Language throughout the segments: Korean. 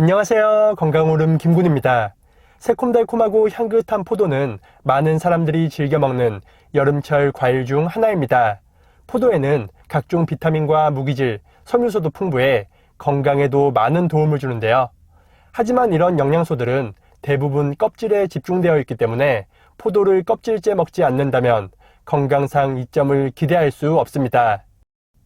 안녕하세요. 건강오름 김군입니다. 새콤달콤하고 향긋한 포도는 많은 사람들이 즐겨 먹는 여름철 과일 중 하나입니다. 포도에는 각종 비타민과 무기질, 섬유소도 풍부해 건강에도 많은 도움을 주는데요. 하지만 이런 영양소들은 대부분 껍질에 집중되어 있기 때문에 포도를 껍질째 먹지 않는다면 건강상 이점을 기대할 수 없습니다.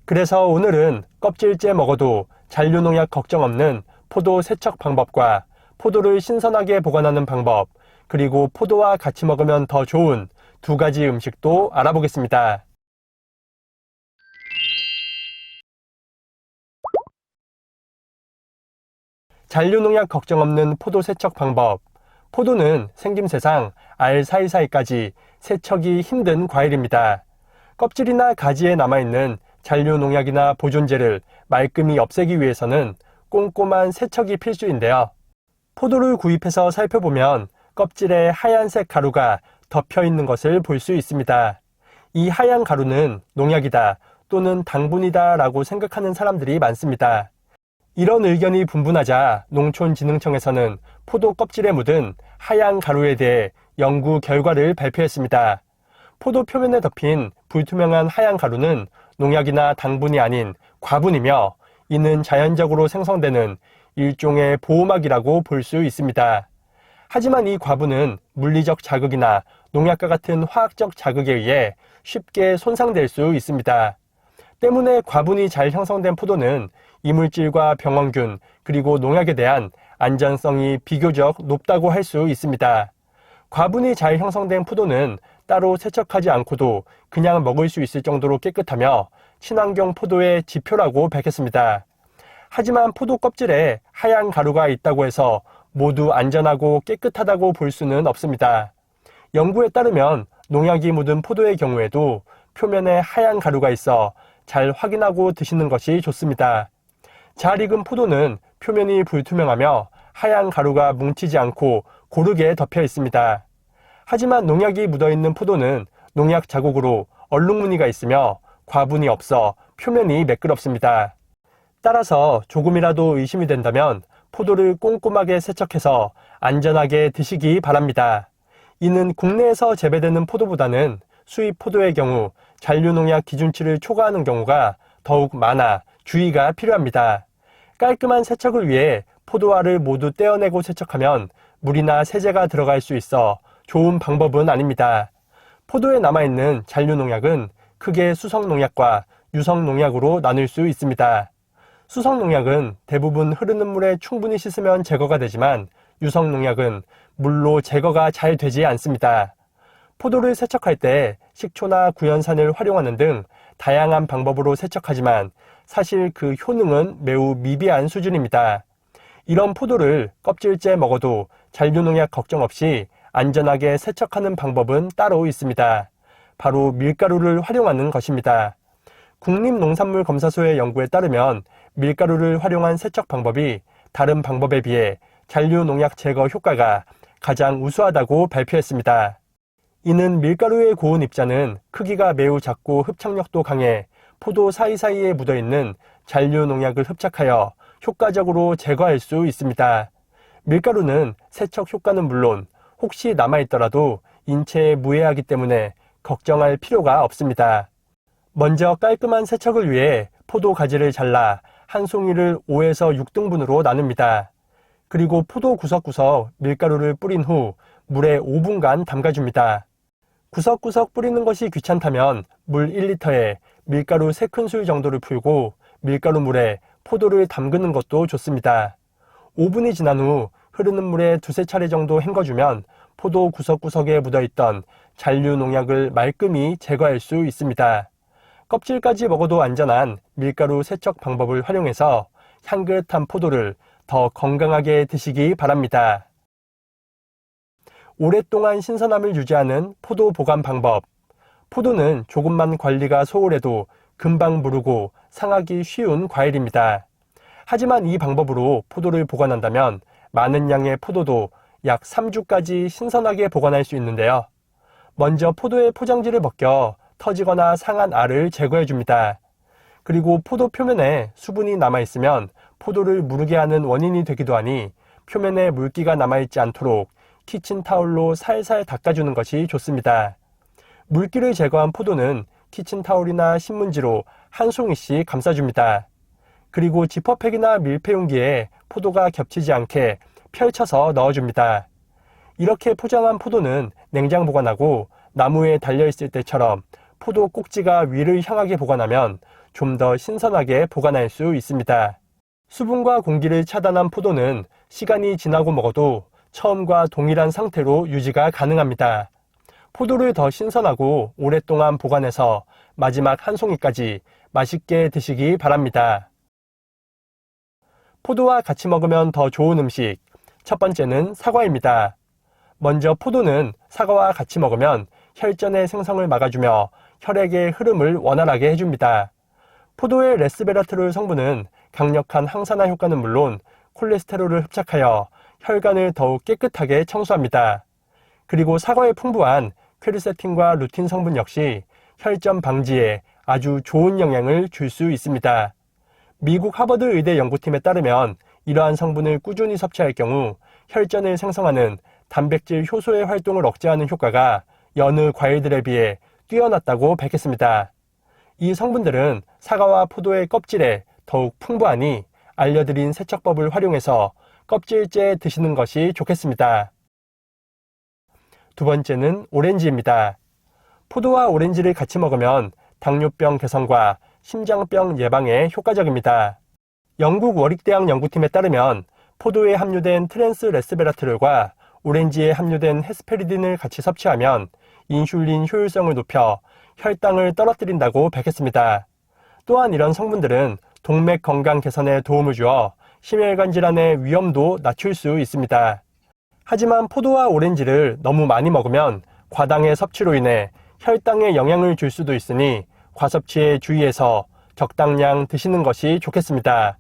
그래서 오늘은 껍질째 먹어도 잔류농약 걱정 없는 포도 세척 방법과 포도를 신선하게 보관하는 방법, 그리고 포도와 같이 먹으면 더 좋은 두 가지 음식도 알아보겠습니다. 잔류농약 걱정 없는 포도 세척 방법. 포도는 생김새상 알 사이사이까지 세척이 힘든 과일입니다. 껍질이나 가지에 남아있는 잔류농약이나 보존제를 말끔히 없애기 위해서는 꼼꼼한 세척이 필수인데요. 포도를 구입해서 살펴보면 껍질에 하얀색 가루가 덮여 있는 것을 볼 수 있습니다. 이 하얀 가루는 농약이다 또는 당분이다 라고 생각하는 사람들이 많습니다. 이런 의견이 분분하자 농촌진흥청에서는 포도 껍질에 묻은 하얀 가루에 대해 연구 결과를 발표했습니다. 포도 표면에 덮인 불투명한 하얀 가루는 농약이나 당분이 아닌 과분이며 이는 자연적으로 생성되는 일종의 보호막이라고 볼 수 있습니다. 하지만 이 과분은 물리적 자극이나 농약과 같은 화학적 자극에 의해 쉽게 손상될 수 있습니다. 때문에 과분이 잘 형성된 포도는 이물질과 병원균 그리고 농약에 대한 안전성이 비교적 높다고 할 수 있습니다. 과분이 잘 형성된 포도는 따로 세척하지 않고도 그냥 먹을 수 있을 정도로 깨끗하며 친환경 포도의 지표라고 밝혔습니다. 하지만 포도 껍질에 하얀 가루가 있다고 해서 모두 안전하고 깨끗하다고 볼 수는 없습니다. 연구에 따르면 농약이 묻은 포도의 경우에도 표면에 하얀 가루가 있어 잘 확인하고 드시는 것이 좋습니다. 잘 익은 포도는 표면이 불투명하며 하얀 가루가 뭉치지 않고 고르게 덮여 있습니다. 하지만 농약이 묻어있는 포도는 농약 자국으로 얼룩무늬가 있으며 과분이 없어 표면이 매끄럽습니다. 따라서 조금이라도 의심이 된다면 포도를 꼼꼼하게 세척해서 안전하게 드시기 바랍니다. 이는 국내에서 재배되는 포도보다는 수입 포도의 경우 잔류농약 기준치를 초과하는 경우가 더욱 많아 주의가 필요합니다. 깔끔한 세척을 위해 포도알을 모두 떼어내고 세척하면 물이나 세제가 들어갈 수 있어 좋은 방법은 아닙니다. 포도에 남아있는 잔류농약은 크게 수성농약과 유성농약으로 나눌 수 있습니다. 수성농약은 대부분 흐르는 물에 충분히 씻으면 제거가 되지만 유성농약은 물로 제거가 잘 되지 않습니다. 포도를 세척할 때 식초나 구연산을 활용하는 등 다양한 방법으로 세척하지만 사실 그 효능은 매우 미비한 수준입니다. 이런 포도를 껍질째 먹어도 잔류농약 걱정 없이 안전하게 세척하는 방법은 따로 있습니다. 바로 밀가루를 활용하는 것입니다. 국립농산물검사소의 연구에 따르면 밀가루를 활용한 세척 방법이 다른 방법에 비해 잔류농약 제거 효과가 가장 우수하다고 발표했습니다. 이는 밀가루의 고온 입자는 크기가 매우 작고 흡착력도 강해 포도 사이사이에 묻어있는 잔류농약을 흡착하여 효과적으로 제거할 수 있습니다. 밀가루는 세척 효과는 물론 혹시 남아있더라도 인체에 무해하기 때문에 걱정할 필요가 없습니다. 먼저 깔끔한 세척을 위해 포도 가지를 잘라 한 송이를 5에서 6등분으로 나눕니다. 그리고 포도 구석구석 밀가루를 뿌린 후 물에 5분간 담가줍니다. 구석구석 뿌리는 것이 귀찮다면 물 1리터에 밀가루 3큰술 정도를 풀고 밀가루 물에 포도를 담그는 것도 좋습니다. 5분이 지난 후 흐르는 물에 두세 차례 정도 헹궈주면 포도 구석구석에 묻어있던 잔류농약을 말끔히 제거할 수 있습니다. 껍질까지 먹어도 안전한 밀가루 세척 방법을 활용해서 향긋한 포도를 더 건강하게 드시기 바랍니다. 오랫동안 신선함을 유지하는 포도 보관 방법. 포도는 조금만 관리가 소홀해도 금방 무르고 상하기 쉬운 과일입니다. 하지만 이 방법으로 포도를 보관한다면 많은 양의 포도도 약 3주까지 신선하게 보관할 수 있는데요. 먼저 포도의 포장지를 벗겨 터지거나 상한 알을 제거해 줍니다. 그리고 포도 표면에 수분이 남아있으면 포도를 무르게 하는 원인이 되기도 하니 표면에 물기가 남아있지 않도록 키친타올로 살살 닦아주는 것이 좋습니다. 물기를 제거한 포도는 키친타올이나 신문지로 한 송이씩 감싸줍니다. 그리고 지퍼팩이나 밀폐용기에 포도가 겹치지 않게 펼쳐서 넣어줍니다. 이렇게 포장한 포도는 냉장 보관하고 나무에 달려있을 때처럼 포도 꼭지가 위를 향하게 보관하면 좀 더 신선하게 보관할 수 있습니다. 수분과 공기를 차단한 포도는 시간이 지나고 먹어도 처음과 동일한 상태로 유지가 가능합니다. 포도를 더 신선하고 오랫동안 보관해서 마지막 한 송이까지 맛있게 드시기 바랍니다. 포도와 같이 먹으면 더 좋은 음식, 첫 번째는 사과입니다. 먼저 포도는 사과와 같이 먹으면 혈전의 생성을 막아주며 혈액의 흐름을 원활하게 해줍니다. 포도의 레스베라트롤 성분은 강력한 항산화 효과는 물론 콜레스테롤을 흡착하여 혈관을 더욱 깨끗하게 청소합니다. 그리고 사과에 풍부한 퀘르세틴과 루틴 성분 역시 혈전 방지에 아주 좋은 영향을 줄 수 있습니다. 미국 하버드 의대 연구팀에 따르면 이러한 성분을 꾸준히 섭취할 경우 혈전을 생성하는 단백질 효소의 활동을 억제하는 효과가 여느 과일들에 비해 뛰어났다고 밝혔습니다. 이 성분들은 사과와 포도의 껍질에 더욱 풍부하니 알려드린 세척법을 활용해서 껍질째 드시는 것이 좋겠습니다. 두 번째는 오렌지입니다. 포도와 오렌지를 같이 먹으면 당뇨병 개선과 심장병 예방에 효과적입니다. 영국 워릭대학 연구팀에 따르면 포도에 함유된 트랜스 레스베라트롤과 오렌지에 함유된 헤스페리딘을 같이 섭취하면 인슐린 효율성을 높여 혈당을 떨어뜨린다고 밝혔습니다. 또한 이런 성분들은 동맥 건강 개선에 도움을 주어 심혈관 질환의 위험도 낮출 수 있습니다. 하지만 포도와 오렌지를 너무 많이 먹으면 과당의 섭취로 인해 혈당에 영향을 줄 수도 있으니 과섭취에 주의해서 적당량 드시는 것이 좋겠습니다.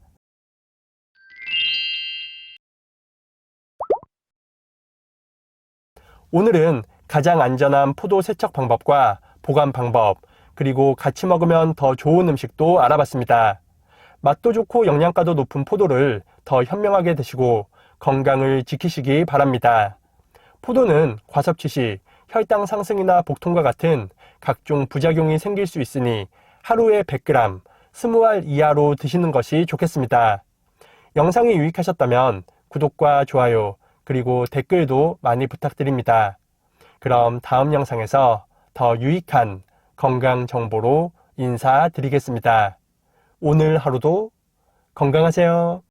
오늘은 가장 안전한 포도 세척 방법과 보관 방법, 그리고 같이 먹으면 더 좋은 음식도 알아봤습니다. 맛도 좋고 영양가도 높은 포도를 더 현명하게 드시고 건강을 지키시기 바랍니다. 포도는 과섭취 시 혈당 상승이나 복통과 같은 각종 부작용이 생길 수 있으니 하루에 100g, 20알 이하로 드시는 것이 좋겠습니다. 영상이 유익하셨다면 구독과 좋아요, 그리고 댓글도 많이 부탁드립니다. 그럼 다음 영상에서 더 유익한 건강 정보로 인사드리겠습니다. 오늘 하루도 건강하세요.